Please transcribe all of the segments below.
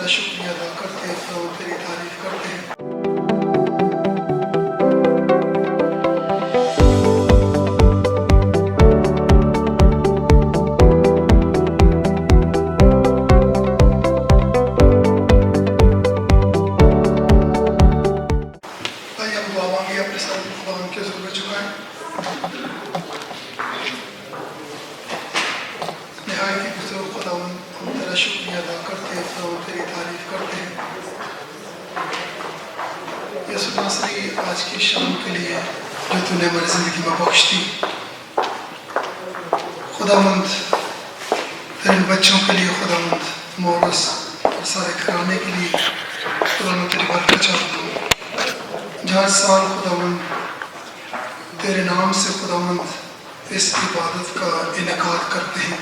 तेरा शुक्रिया अदा करते हैं, खुदा तेरी तारीफ करते हैं। भाई हम दुआ मांगे अपने साथ खुदा के ज़रूर चुकाएं। नहायत ही बुजुर्ग खुदा हम तेरा शुक्रिया अदा करते हैं, खुदा तेरी तारीफ करते हैं। यसु नासरी आज की शाम के लिए जो तूने हमारी ज़िंदगी में बख्श दी, खुदावंद तेरे बच्चों के लिए, खुदावंद मोरस और सारे घराने के लिए खुदा मैं तेरी बरकत चाहता हूँ। जहाँ साल खुदावंद तेरे नाम से खुदावंद इस इबादत का इनेकाद करते हैं,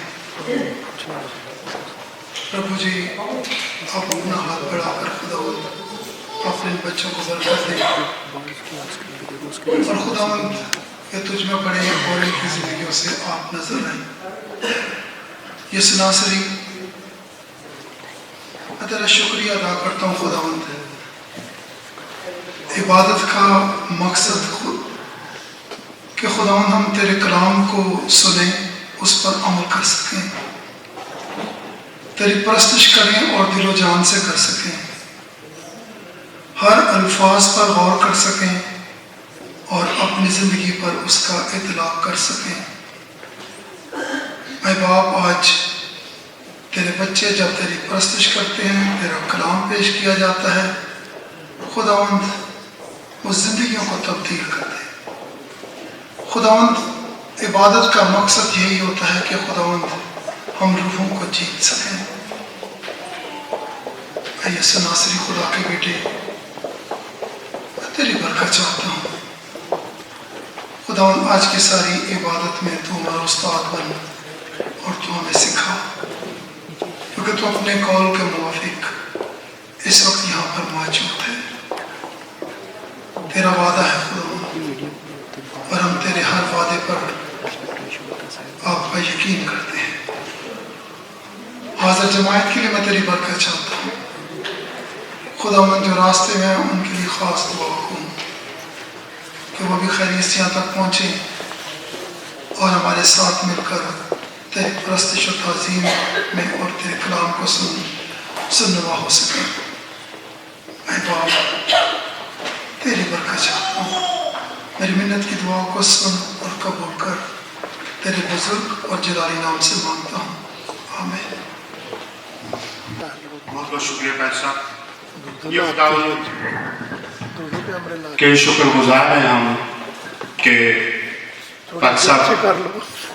प्रभु जी आप अपना हाथ बढ़ाकर खुदावंद अपने बच्चों को बरकत दें और खुदावंद ये तुझ में पड़े और इनकी जिंदगियों से आप नजर आए। यसु नासरी मैं तेरा शुक्रिया अदा करता हूँ खुदावंद, इबादत का मकसद कि खुदावंद हम तेरे कलाम को सुने, उस पर अमल कर सकें, तेरी परस्तिश करें और दिलो जान से कर सकें, हर अल्फाज पर गौर कर सकें और अपनी ज़िंदगी पर उसका इतलाक़ कर सकें। मैं बाप आज तेरे बच्चे जब तेरी परस्तिश करते हैं, तेरा कलाम पेश किया जाता है, खुदावंद उस ज़िंदगियों को तब्दील कर दे। खुदावंद इबादत का मकसद यही होता है कि खुदावंद हम रूहों को जीत सकें। यसु नासरी खुदा के बेटे तेरी बरकत चाहता हूँ खुदावंद, आज की सारी इबादत में तू हमारा उस्ताद बन और तू हमें सिखा, क्योंकि तू अपने कौल के मुवाफिक इस वक्त यहाँ पर मौजूद है। तेरा वादा है खुदावंद और हम तेरे हर वादे पर आपका यकीन करते हैं। हाज़िर जमायत के लिए मैं तेरी बरकत चाहता हूँ खुदावंद, जो रास्ते में हैं उनके लिए ख़ास दुआ करूँ कि वो भी खैरियत से यहाँ तक पहुँचे और हमारे साथ मिलकर तेरी परस्तिश और ताज़ीम में और तेरे कलाम को सुनवा हो सके। मैं बाप तेरी बरकत चाहता हूँ, मेरी मिन्नत की दुआओं को सुन और कबूल कर, तेरे बुजुर्ग और जलाली नाम से मांगता हूँ, आमीन। बहुत बहुत शुक्रिया भाई साहब। ये खुदावंद के शुक्रगुजार हैं हम कि अक्सर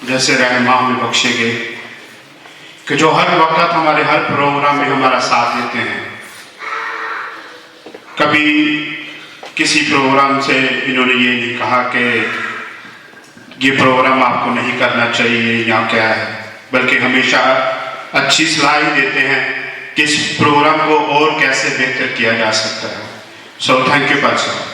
जैसे रहनुमा हमें बख्शेंगे कि जो हर वक्त हमारे हर प्रोग्राम में हमारा साथ देते हैं। कभी किसी प्रोग्राम से इन्होंने ये नहीं कहा कि ये प्रोग्राम आपको नहीं करना चाहिए या क्या है, बल्कि हमेशा अच्छी सलाह ही देते हैं कि इस प्रोग्राम को और कैसे बेहतर किया जा सकता है। So thank you pastor.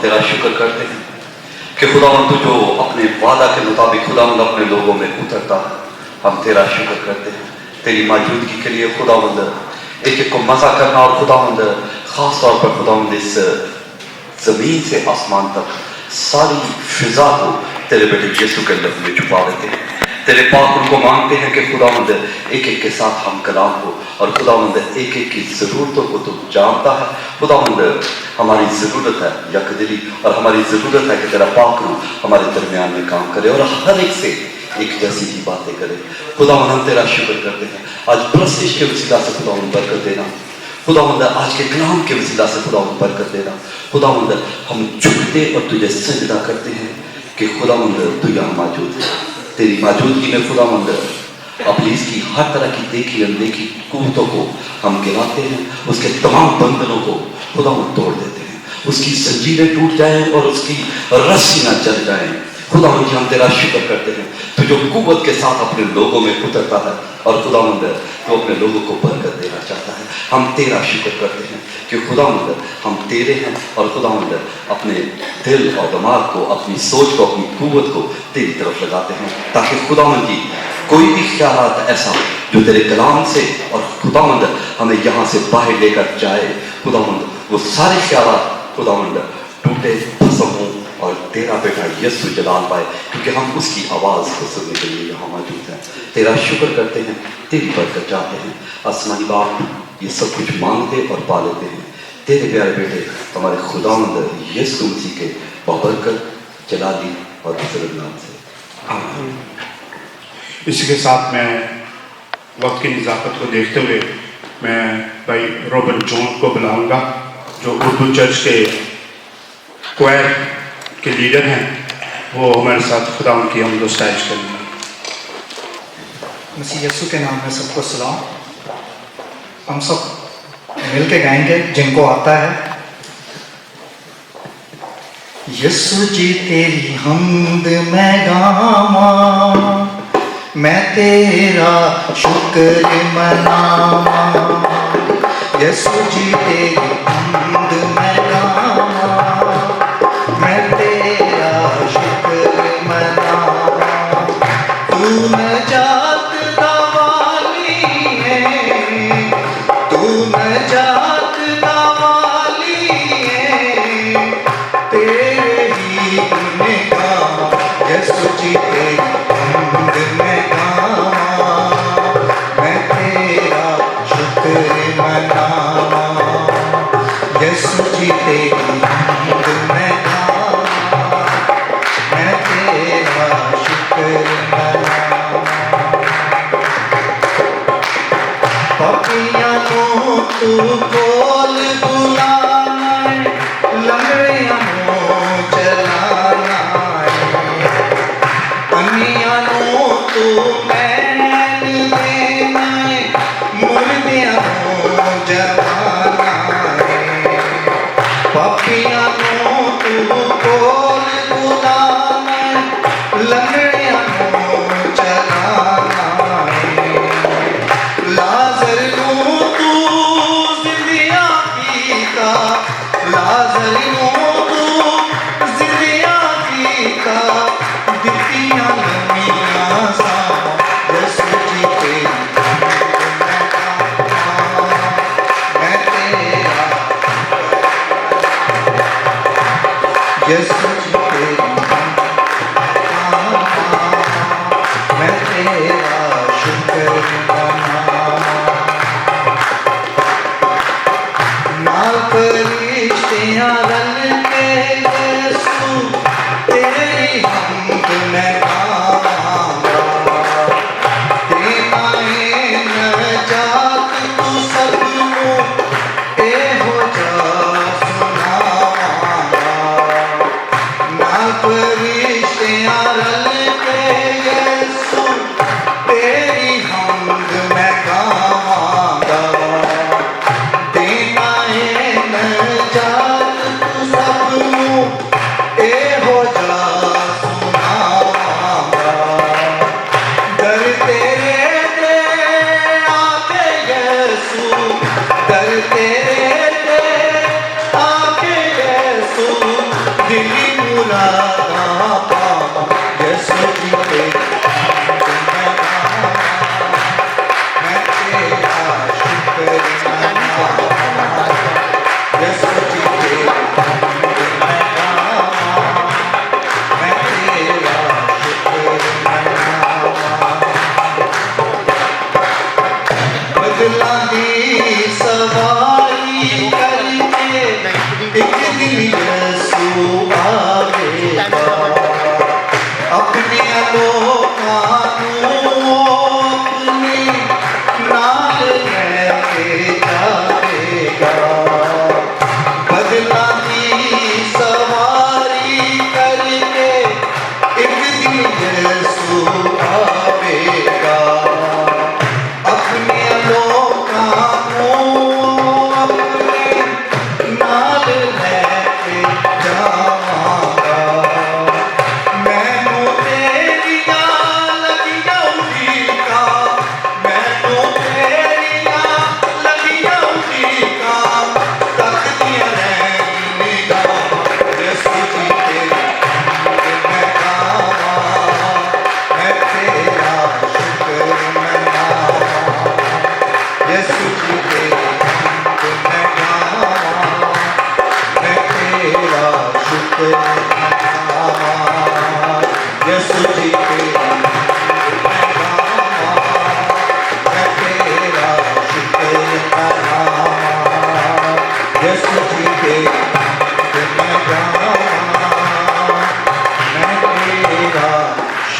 तेरा शुक्र करते हैं कि खुदावंद तू जो अपने वादा के मुताबिक खुदावंद अपने लोगों में उतरता है, हम तेरा शुक्र करते हैं तेरी मौजूदगी के लिए खुदावंद। एक एक को मजा करना और खुदावंद खास तौर पर खुदावंद इस जमीन से आसमान तक सारी फिजा को तेरे बेटे यीशु के लफ्ज़ में छुपा देते हैं। तेरे पाक उनको मांगते हैं कि खुदावंद एक एक के साथ हम कलाम हो और खुदावंद एक एक की ज़रूरतों को तू जानता है। खुदावंद हमारी ज़रूरत है यकदिली और हमारी ज़रूरत है कि तेरा पाक रूह हमारे दरमियान में काम करे और हर एक से एक जैसी ही बातें करे। खुदावंद हम तेरा शुक्र करते हैं आज प्रस्तिश के वसीला से खुदावंद बरकत देना, खुदावंद आज के कलाम के वसीला से खुदावंद बरकत देना। खुदावंद हम झुकते और तुझे सजदा करते हैं कि खुदावंद तू यहाँ मौजूद है। तेरी मौजूदगी में खुदावंद अपनी इसकी हर तरह की देखी अनदेखी कुव्वतों को हम गिराते हैं, उसके तमाम बंधनों को खुदावंद तोड़ देते हैं, उसकी जंजीरें टूट जाएं और उसकी रस्सियां जल जाएं। खुदावंद हम तेरा शुक्र करते हैं तू जो कुव्वत के साथ अपने लोगों में उतरता है और खुदावंद तो अपने लोगों को बरकत देना चाहता है। हम तेरा शुक्र करते हैं कि खुदावंद हम तेरे हैं और खुदावंद अपने दिल और दिमाग को, अपनी सोच को, अपनी कुव्वत को तेरी तरफ लगाते हैं ताकि खुदावंद की कोई भी ख्यालात ऐसा जो तेरे कलाम से और खुदावंद हमें यहाँ से बाहर लेकर जाए, खुदावंद वो सारे ख्यालात खुदावंद टूटे भस्म हो और तेरा बेटा यीशु जलाल पाए, क्योंकि हम उसकी आवाज़ को सुनने के लिए यहाँ मौजूद हैं। तेरा शुक्र करते हैं, तेरी बरकत चाहते हैं। आसमानी बाप ये सब कुछ मांगते और पा लेते हैं तेरे प्यारे बेटे हमारे खुदावंद यीशु मसीह के बाबरकत जलाली और बुजुर्ग नाम से आमीन। इसी के साथ मैं वक्त की निज़ाकत को देखते हुए मैं भाई रॉबर्ट जॉन को बुलाऊंगा जो उर्दू चर्च के क्वायर के लीडर हैं, वो हमारे साथ खुदा उनकी हम दोस्ताइश करेंगे। मसीह यीशु के नाम में सबको सलाम। हम सब मिल के गाएंगे जिनको आता है। यीशु जी तेरी हमद मैं गावा, मैं तेरा शुक्र मनावा। यीशु जी तेरी हमद मैं गावा, मैं तेरा शुक्र मनावा। तू नजात दा वाली है, तू नजात दा वाली है, तेरे ही गुण गावा। यीशु जी तेरी हमद मैं गावा, मैं तेरा शुक्र मनावा। यीशु जी तेरी हमद मैं गावा, मैं तेरा शुक्र मनावा। पापियां को तू कोल बुलाए, लंगड़ियां को चलाना है, अन्नियां को तू मैन देना है, मुर्दियां को जगाना है। पापियां को तू कोल बुलाना है, लंगड़ियां को चलाना है। लाज़र को तू ज़िंदगी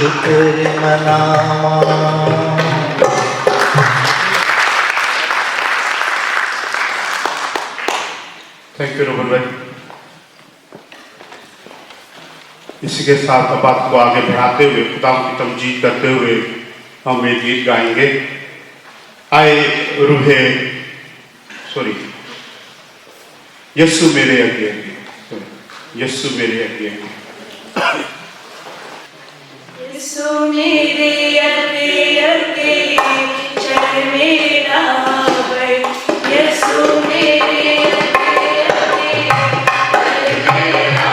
शुक्र मनावा। थैंक यू रोबल भाई। इसी के साथ अब बात को आगे बढ़ाते हुए खुदा की तमजीद करते हुए हम एक गीत गाएंगे। आए रूहे सॉरी यस्सु मेरे अगे अगे, यस्सु मेरे अगे अगे, यीशु मेरे अगे अगे चल मेरा भाई, यीशु मेरे अगे अगे चल मेरा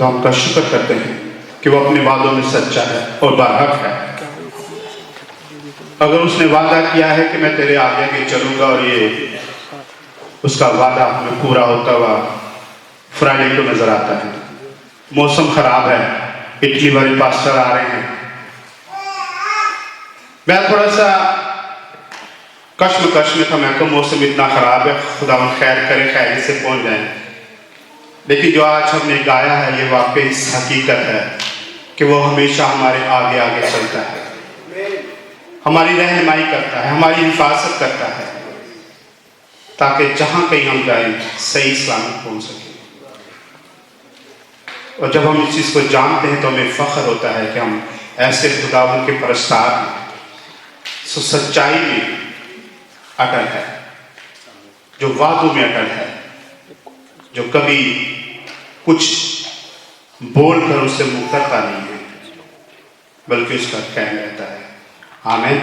खुदा उनका शुक्र करते हैं कि वो अपने वादों में सच्चा है और बरहक है। अगर उसने वादा किया है कि मैं तेरे आगे आगे चलूंगा और ये उसका वादा हमें पूरा होता हुआ फ्राइडे को नजर आता है। मौसम खराब है, इटली वाले पास्टर आ रहे हैं, मैं थोड़ा सा कश्मकश में था। मैं को मौसम इतना खराब है, खुदा खैर करे, खैर से पहुंच जाए। लेकिन जो आज हमने गाया है ये वाकई इस हकीकत है कि वो हमेशा हमारे आगे आगे चलता है, हमारी रहनुमाई करता है, हमारी हिफाजत करता है, ताकि जहां कहीं हम जाएं सही सलामत पहुंच सके। और जब हम इस चीज को जानते हैं तो हमें फख्र होता है कि हम ऐसे खुदावंद के परस्तार हैं, सच्चाई में अटल है, जो वादों में अटल है, जो कभी कुछ बोलकर उससे मुकरता नहीं है बल्कि उसका कहना रहता है। आमीन।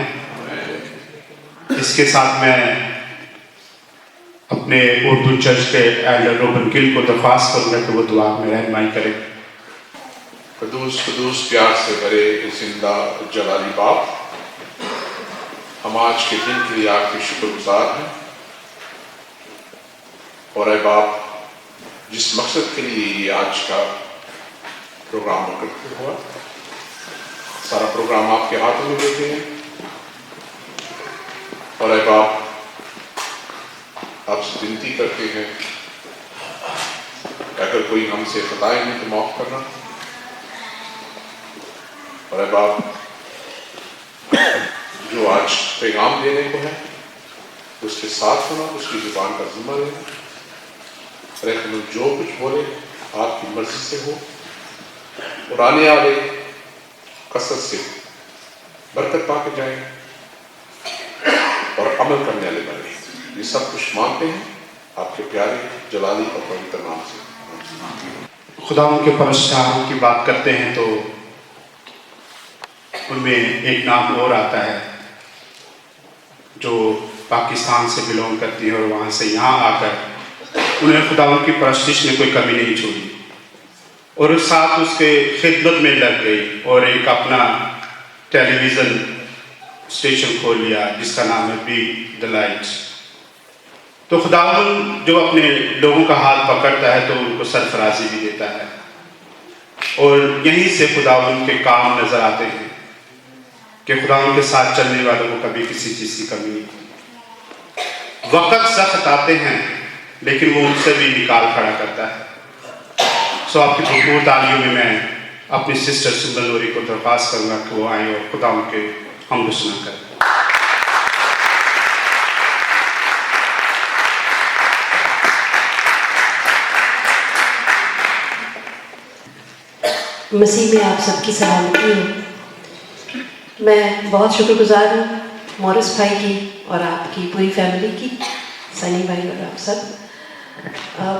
इसके साथ मैं अपने उर्दू चर्च के एल्डर रोबन गिल को दरख्वास्त करूंगा कि वो दुआ में रहनुमाई करें। कदूस कदूस प्यार से भरे जिंदा जलाली बाप, हम आज के दिन के लिए आपके शुक्रगुजार हैं। और ऐ बाप, जिस मकसद के लिए ये आज का प्रोग्राम मुकम्मल हुआ, सारा प्रोग्राम आपके हाथों में देते हैं। और ऐ बाप, आपसे विनती करते हैं अगर कोई हमसे खताएं हैं तो माफ करना। और ऐ बाप, जो आज पैगाम देने को है उसके साथ होना, उसकी जुबान का जिम्मा लेना। हम जो कुछ बोले आपकी मर्जी से हो और आने वाले कसरत से बरकत पाके जाए और अमल करने वाले बने। ये सब कुछ मांगते हैं आपके प्यारे जलाली और पवित्र नाम से। खुदा उनके परस्तारों की बात करते हैं तो उनमें एक नाम और आता है जो पाकिस्तान से बिलोंग करती है और वहाँ से यहाँ आकर उन्हें खुदा उनकी परस्तिश में कोई कमी नहीं छोड़ी और साथ उसके खिदमत में लग गई और एक अपना टेलीविज़न स्टेशन खोल लिया जिसका नाम है बी द लाइट। तो खुदावंद जो अपने लोगों का हाथ पकड़ता है तो उनको सरफराजी भी देता है और यहीं से खुदावंद के काम नजर आते हैं कि खुदावंद के साथ चलने वालों को कभी किसी चीज़ की कमी नहीं। वक़्त सख्त आते हैं लेकिन वो उनसे भी निकाल खड़ा करता है। सो आपकी भरपूर तालियों में मैं अपनी सिस्टर सुंदर नूरी को दरख्वास्त करूँगा कि वो आए और खुदा उनके हम सुना करें। मसीह में आप सबकी सलामती हो। मैं बहुत शुक्रगुजार हूँ मॉरिस भाई की और आपकी पूरी फैमिली की, सनी भाई और आप सब।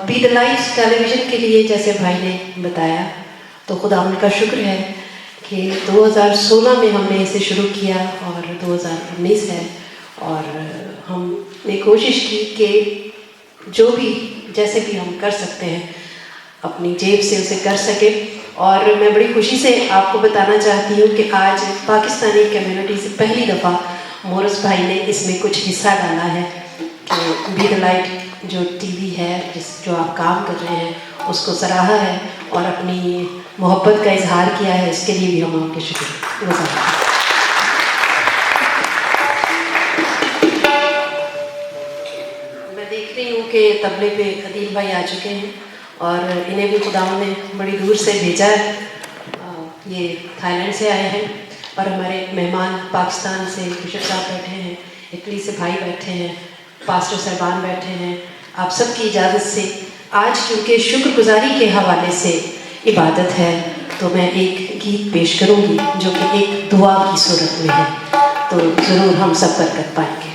बी द लाइट टेलीविज़न के लिए जैसे भाई ने बताया तो खुदा उनका शुक्र है कि 2016 में हमने इसे शुरू किया और 2019 है और हमने कोशिश की कि जो भी जैसे भी हम कर सकते हैं अपनी जेब से उसे कर सके। और मैं बड़ी खुशी से आपको बताना चाहती हूँ कि आज पाकिस्तानी कम्युनिटी से पहली दफ़ा मॉरिस भाई ने इसमें कुछ हिस्सा डाला है कि बी द लाइट जो टीवी है जो आप काम कर रहे हैं उसको सराहा है और अपनी मोहब्बत का इजहार किया है। इसके लिए भी हम आपके शुक्रगुजार हैं। मैं देख रही हूँ कि तबले पे अदील भाई आ चुके हैं और इन्हें भी खुदावंद ने बड़ी दूर से भेजा है। ये थाईलैंड से आए हैं और हमारे मेहमान पाकिस्तान से बिशप साहब बैठे हैं, इटली से भाई बैठे हैं, पास्टर साहबान बैठे हैं। आप सबकी इजाज़त से आज क्योंकि शुक्रगुजारी के हवाले से इबादत है तो मैं एक गीत पेश करूंगी जो कि एक दुआ की सूरत में है, तो ज़रूर हम सब बरकत पाएंगे।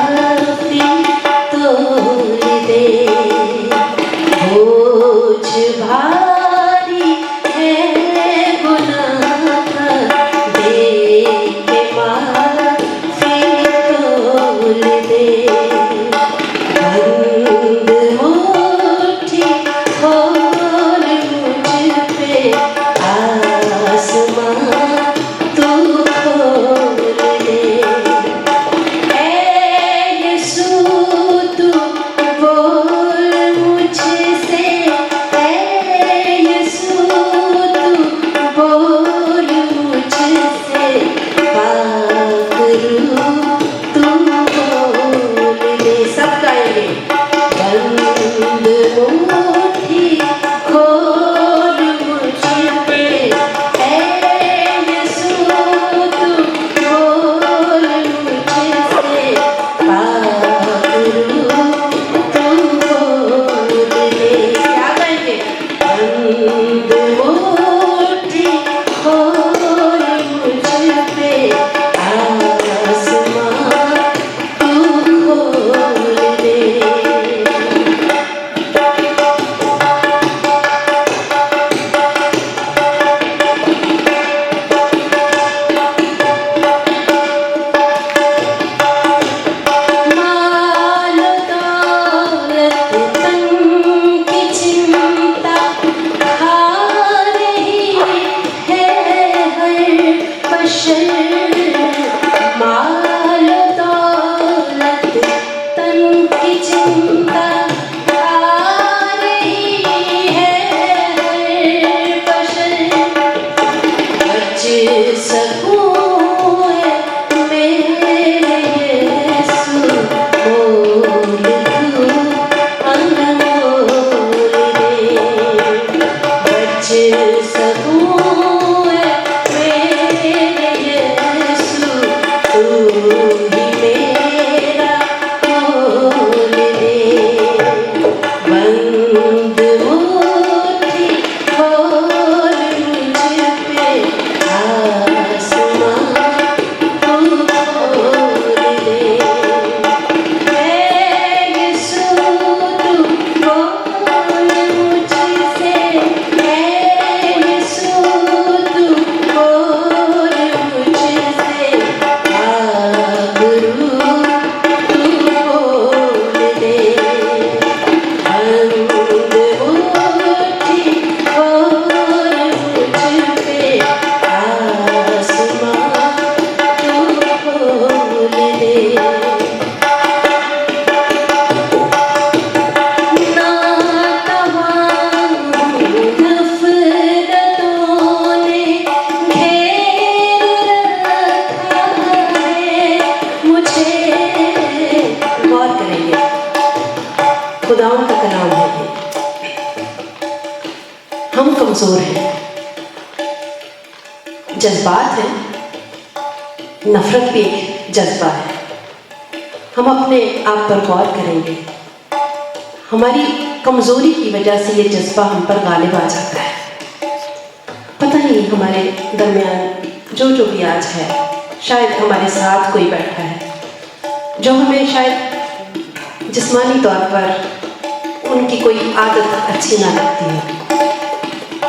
माफी तोल दे, बोझ भारी है गुनाह का, दे के माफी तोल दे। बंद मुट्ठी खोल मुझ पे, आसमां तू खोल दे। ऐ यीशु तू बोल मुझसे, ऐ यीशु तू बोल मुझसे, पाक रूह तू बोल दे। सब गाएंगे। बंद मुट्ठी खोल मुझ पे, ऐ यीशु तू बोल मुझसे, पाक रूह तू बोल दे। क्या गाएंगे? बंद मुट्ठी खोल मुझ पे, आसमां तू खोल दे। माल दौलत तन की चिंता खा रही है हर बशर। माल दौलत तन की चिंता खा रही है हर बशर। बच सकूं मेरे यीशु, बोल तू अनमोल दे। बच सकूं मेरे यीशु, तू ही मेरा बोल दे। बंद मुट्ठी खोल मुझ पे, आसमां तू खोल दे। ऐ यीशु तू बोल मुझसे, ऐ यीशु तू बोल मुझसे, पाक रूह तू बोल दे। बंद मुट्ठी खोल मुझ पे, आसमां तू खोल दे। ना तवाऊं नफरतों ने घेर रखा है मुझे। गौर करेंगे, खुदावंद का कलाम है ये। हम कमजोर हैं, जज्बात हैं, नफरत भी एक जज्बा है। हम अपने आप पर गौर करेंगे, हमारी कमजोरी की वजह से ये जज्बा हम पर गालिब आ जाता है। पता नहीं हमारे दरमियान जो भी आज है, शायद हमारे साथ कोई बैठा है जो हमें शायद जिस्मानी तौर पर उनकी कोई आदत अच्छी ना लगती है,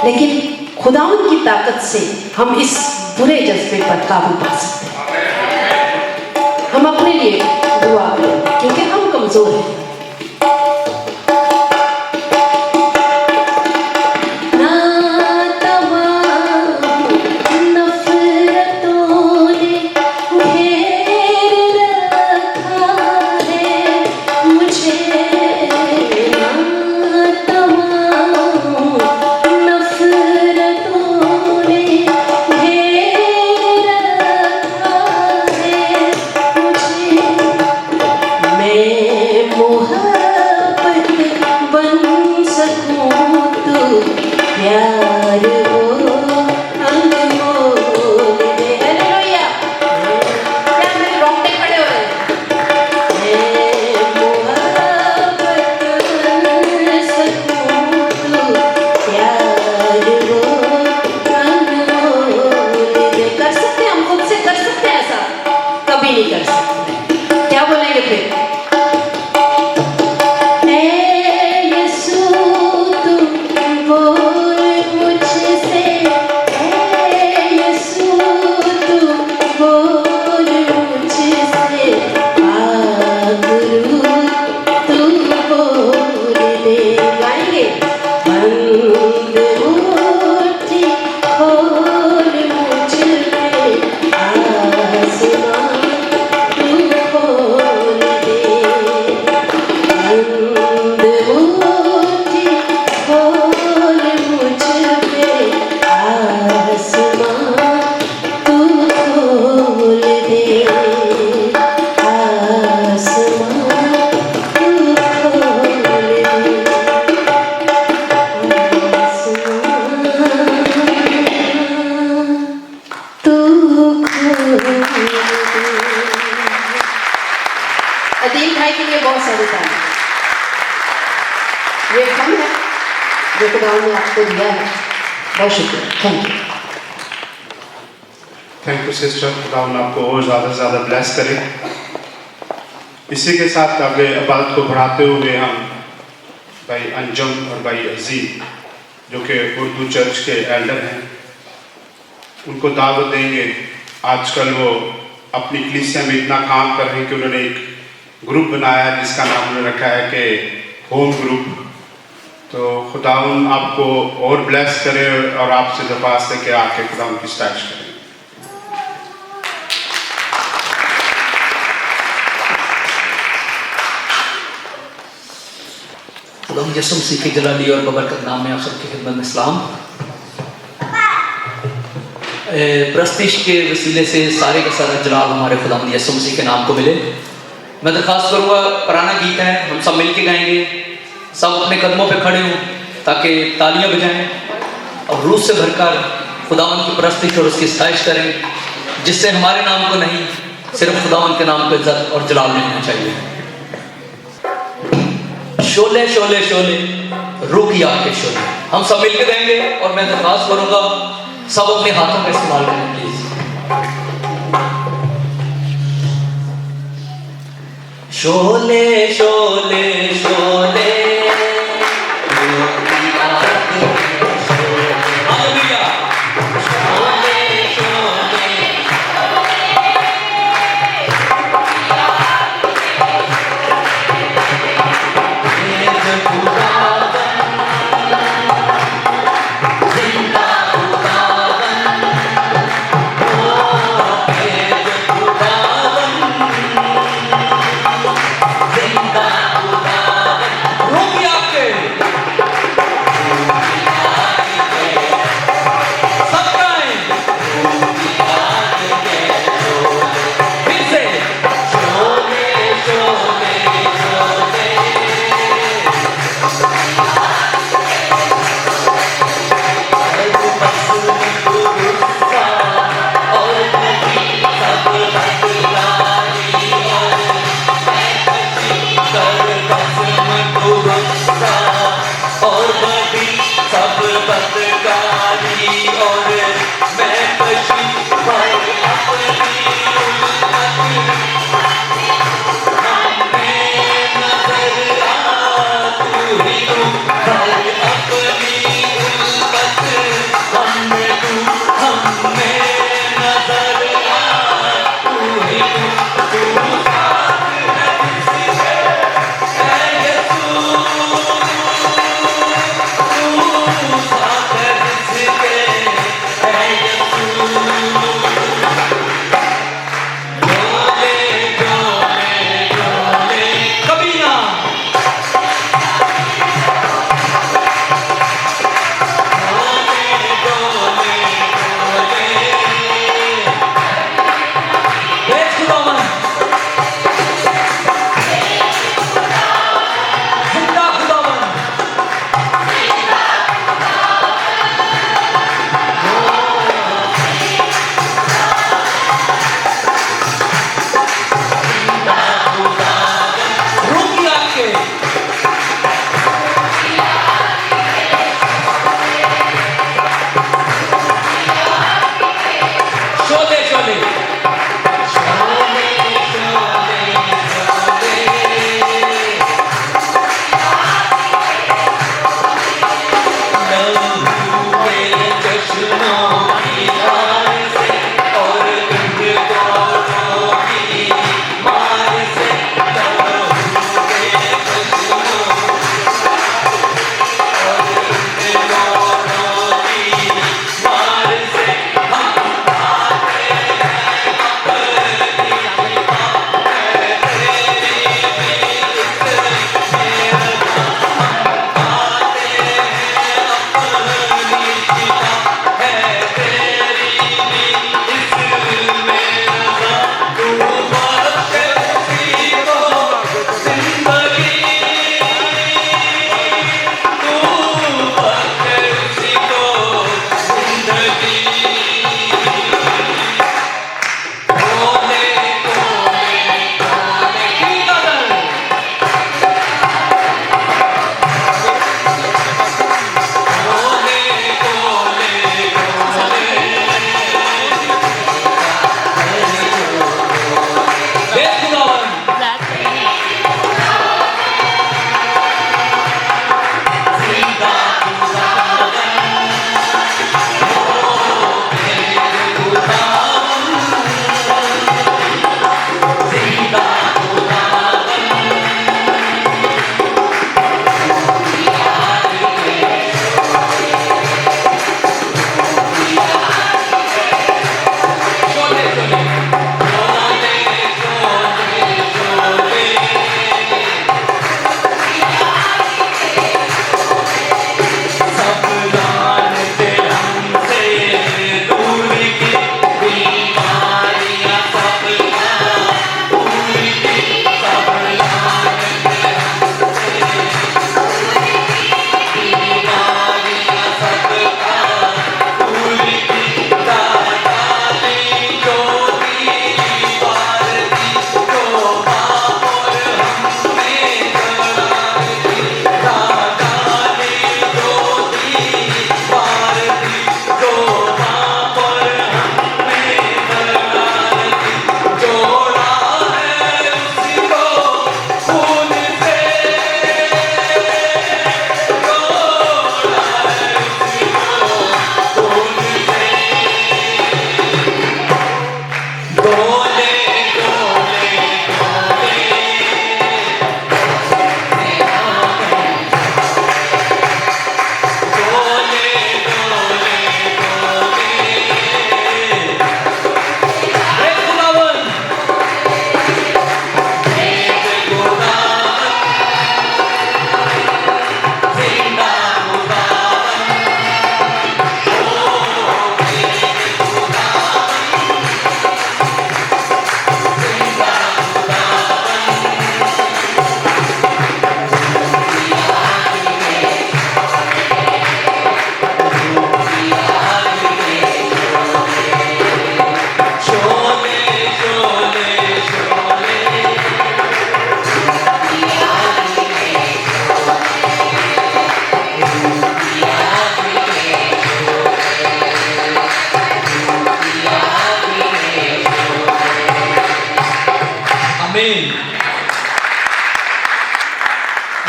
लेकिन खुदावंद की ताकत से हम इस बुरे जज्बे पर काबू पा सकते हैं। हम अपने लिए दुआ करें क्योंकि हम कमजोर हैं। ना तमाम नफरतों ने घेर रखा है मुझे। ना तमाम नफरतों ने घेर रखा है मुझे। मैं मोहब्बत बन सकूं तो प्यार हो अनमोल दे। हालेलुया। क्या मेरे रोंगटे खड़े हो रहे हैं? मैं मोहब्बत बन सकूं तो प्यार हो अनमोल दे। कर सकते हैं हम खुद से, कर सकते हैं ऐसा? कभी नहीं कर सकते। क्या बोलेंगे फिर? उठी खोल मुझ पे आसमां तू खोल दे बंद उठी खोल मुझ पे आसमां तू खोल दे आसमां तू खोल दे अदील भाई के लिए बहुत सारी तारीफ। ये कम है जो खुदा ने आपको दिया है। बहुत शुक्रिया। Thank you. Thank you sister, खुदा आपको और ज़्यादा से ज़्यादा ब्लेस करे। इसी के साथ आगे इबादत को बढ़ाते हुए हम भाई अंजम और भाई अजीम जो कि उर्दू चर्च के एल्डर हैं उनको दावत देंगे। आजकल वो अपनी कलीसिया में इतना काम कर रहे हैं कि उन्होंने एक ग्रुप बनाया है जिसका नाम उन्होंने रखा है कि होम ग्रुप। तो खुदावन आपको और ब्लेस करे और आपसे दरख्वास्त है कि आके खुदावन की स्टैच करें। खुदावंद यीशु मसीह के जलाली और बबरकत नाम में आप सबकी खिदमत में सलाम। प्रस्तिश के वसीले से सारे का सारा जलाल हमारे खुदावंद यीशु मसीह के नाम को मिले। मैं दरख्वास्त करूँगा, पुराना गीत है, हम सब मिल के गाएंगे। सब अपने कदमों पे खड़े हों ताकि तालियां बजाएं और रूह से भरकर खुदावंद की प्रस्तिश और उसकी सताइश करें, जिससे हमारे नाम को नहीं सिर्फ खुदावंद के नाम को इज्जत और जलाल मिलना चाहिए। शोले शोले शोले रूह की आग के शोले, हम सब मिलकर गाएंगे और मैं दरख्वास्त करूंगा सब अपने हाथों का इस्तेमाल करें प्लीज। शोले शोले शोले रूह की आग के Sholay, hallelujah. Sholay Sholay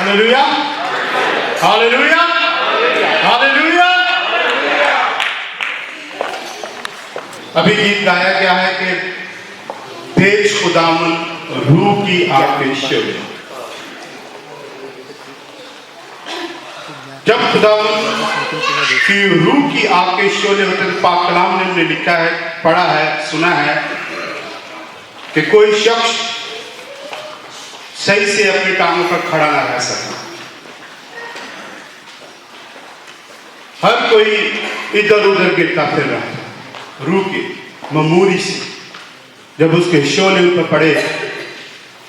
hallelujah, hallelujah, hallelujah. अभी गीत गाया गया है कि भेज खुदावन रूह की आके शोले। जब खुदावन की रूह की आके शोले होते हैं, पाक कलाम ने हमने लिखा है, पढ़ा है, सुना है कि कोई शख्स सही से अपने टांगों पर खड़ा ना रह सका। हर कोई इधर उधर गिरता फिर रहा था। रूह की मामूली से जब उसके शोले ऊपर पड़े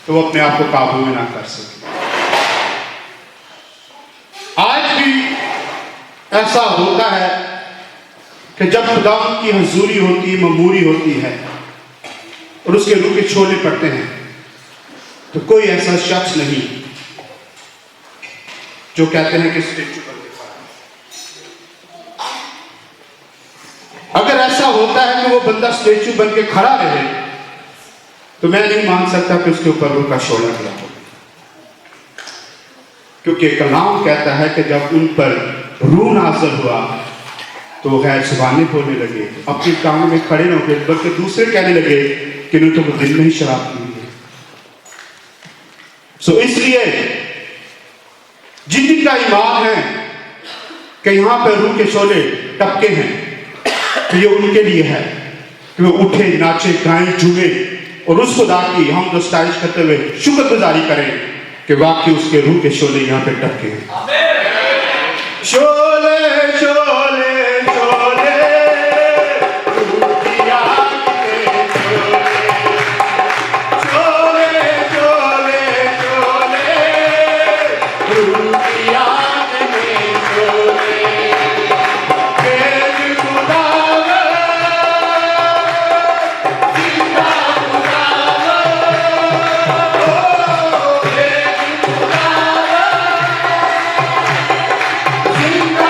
तो वो अपने आप को काबू में ना कर सके। आज भी ऐसा होता है कि जब खुदावंद की हुजूरी होती है, मामूली होती है और उसके रूह के शोले पड़ते हैं, तो कोई ऐसा शख्स नहीं जो कहते हैं कि स्टेचू बन के खड़ा है। अगर ऐसा होता है कि वो बंदा स्टेचू बन के खड़ा रहे तो मैं नहीं मान सकता कि उसके ऊपर रूह का शोला गिरा हो, क्योंकि कलाम कहता है कि जब उन पर रूह नाज़िल हुआ तो गैर ज़ुबानें बोलने लगे, अपनी टांगों में खड़े न होकर बल्कि दूसरे कहने लगे कि नहीं तो वो दिल में ही शराब पी है। सो इसलिए जिनका ईमान है कि यहां पर रूह के शोले टपके हैं, तो ये उनके लिए है कि वो उठे, नाचे, गाएं, झूमे और उस खुदा की हम दोस्ताइश करते हुए शुक्रगुजारी करें कि वाकई उसके रूह के शोले यहां पे टपके हैं। शोले शोले शोले रूह की आग के शोले, शोले शोले शोले रूह की आग में शोले। भेज खुदावन, जिंदा खुदावन, ओ भेज खुदावन, जिंदा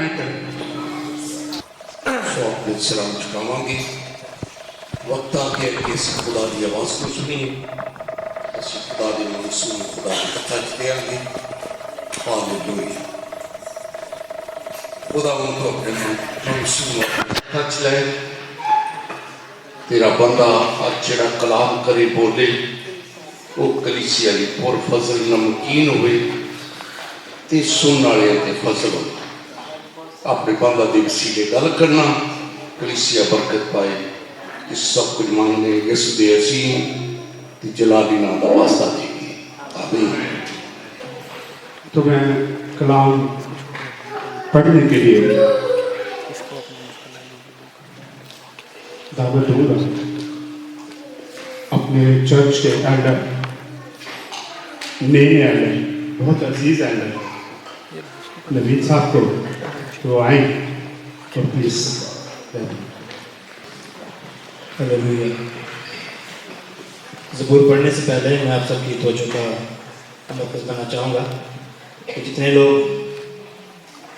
मैं करूँ। सो अपने सलाम चुकावांगे वक्त आ गया कि इस खुदा की आवाज़ को सुनिए ਅਸੀਂ खुदा के मनसूब खुदा की कथा च देंगे हालेलुया खुदा उनको अपने मनसूब कथा च ले तेरा बंदा आज जड़ा कलाम करे बोले वो कलीसिया की पुर फजल नमकीन हुए ते सुनने वाले ते फजल हो अपने बंदा के वसीले गल करना कलीसिया बरकत पाए इस सब कुछ मांगने यसु दे असीम जलाली नाम का वास्ता देंगे आमीन। तो मैं कलाम पढ़ने के लिए दावत दूंगा अपने चर्च के एल्डर नए एल्डर बहुत अजीज एल्डर नवीद साहब को तो आए तो प्लीज। हालेलुया। ज़बूर पढ़ने से पहले मैं आप सबकी तवज्जो का मरकज़ करना चाहूँगा कि जितने लोग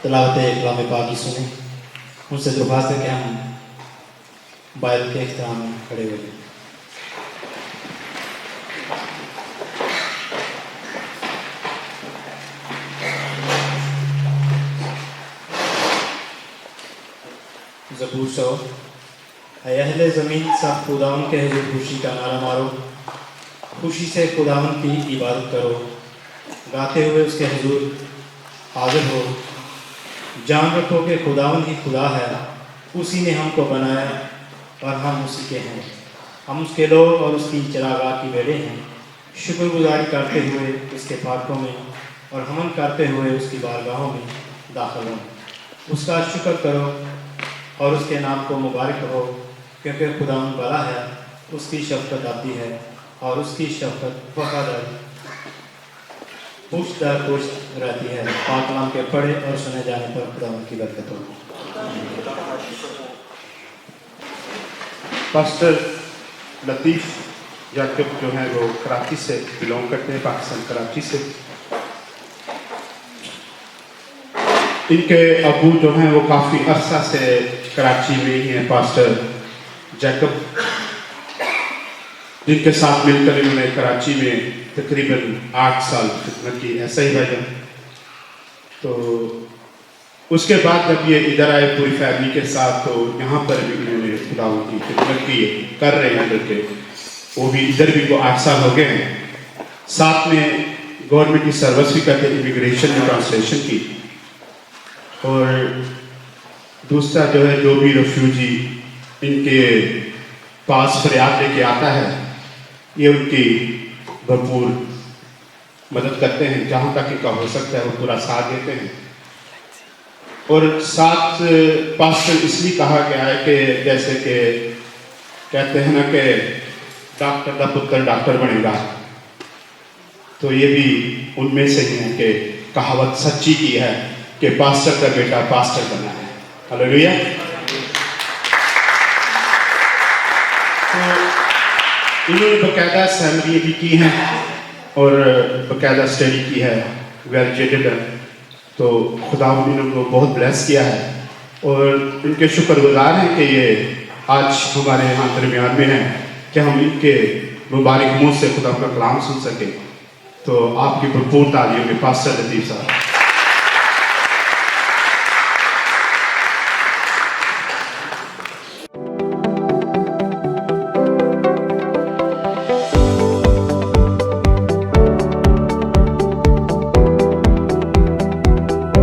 तिलावत कलाम पाक की सुने उनसे दरख्वास्त है कि हम बाइबल के इख्तिताम में खड़े हुए। ज़बूर 100। ऐ अहले ज़मीन सब खुदावन के हुज़ूर खुशी का नारा मारो, खुशी से खुदावन की इबादत करो, गाते हुए उसके हुज़ूर हाजिर हो। जान रखो कि खुदावन ही खुदा है, उसी ने हमको बनाया और हम उसी के हैं। हम उसके लोग और उसकी चरागाह की भेड़ें हैं। शुक्रगुजारी करते हुए उसके फाटकों में और हमन करते हुए उसकी बारगाहों में दाखिल हो। उसका शुक्र करो और उसके नाम को मुबारक करो, क्योंकि खुदावन भला है, उसकी शफ़क़त अबदी है और उसकी शफ़क़त वफ़ादारी पुश्त दर पुश्त रहती है। पाक कलाम के पढ़े और सुने जाने पर खुदावन की बरकत हो। पास्टर लतीफ़ याकूब जो है वो कराची से बिलोंग करते हैं, पाकिस्तान कराची से। इनके अबू जो हैं वो काफ़ी अरसा से कराची में ही हैं, पास्टर जैकब, जिनके साथ मिलकर इन्होंने कराची में तकरीबन 8 साल खिदमत की, ऐसा ही भाई। तो उसके बाद जब ये इधर आए पूरी फैमिली के साथ, तो यहाँ पर भी इन्होंने खुदावंद की खिदमत की कर रहे हैं करके, वो भी इधर भी को 8 साल हो गए हैं। साथ में गवर्नमेंट की सर्विस भी करते, इमिग्रेशन में ट्रांसलेशन की। और दूसरा जो है, जो भी रेफ्यूजी इनके पास फरियाद लेके आता है, ये उनकी भरपूर मदद करते हैं, जहाँ तक इनका हो सकता है वो पूरा साथ देते हैं। और साथ पास्टर इसलिए कहा गया है कि जैसे कि कहते हैं ना कि डॉक्टर का पुत्र डॉक्टर बनेगा, तो ये भी उनमें से ही है कि कहावत सच्ची की है कि पास्टर का बेटा पास्टर बना है। हालेलुया। तो इन्होंने बाकायदा सैलरी भी की हैं और बाकायदा स्टडी की है, ग्रेजुएटेड है। तो खुदा ने उनको बहुत ब्लेस किया है और इनके शुक्रगुजार हैं कि ये आज हमारे यहाँ दरमियान में हैं कि हम इनके मुबारक मुँह से खुदा का कलाम सुन सकें। तो आपकी भरपूर तालियों में पास्टर लतीफ़ साहब।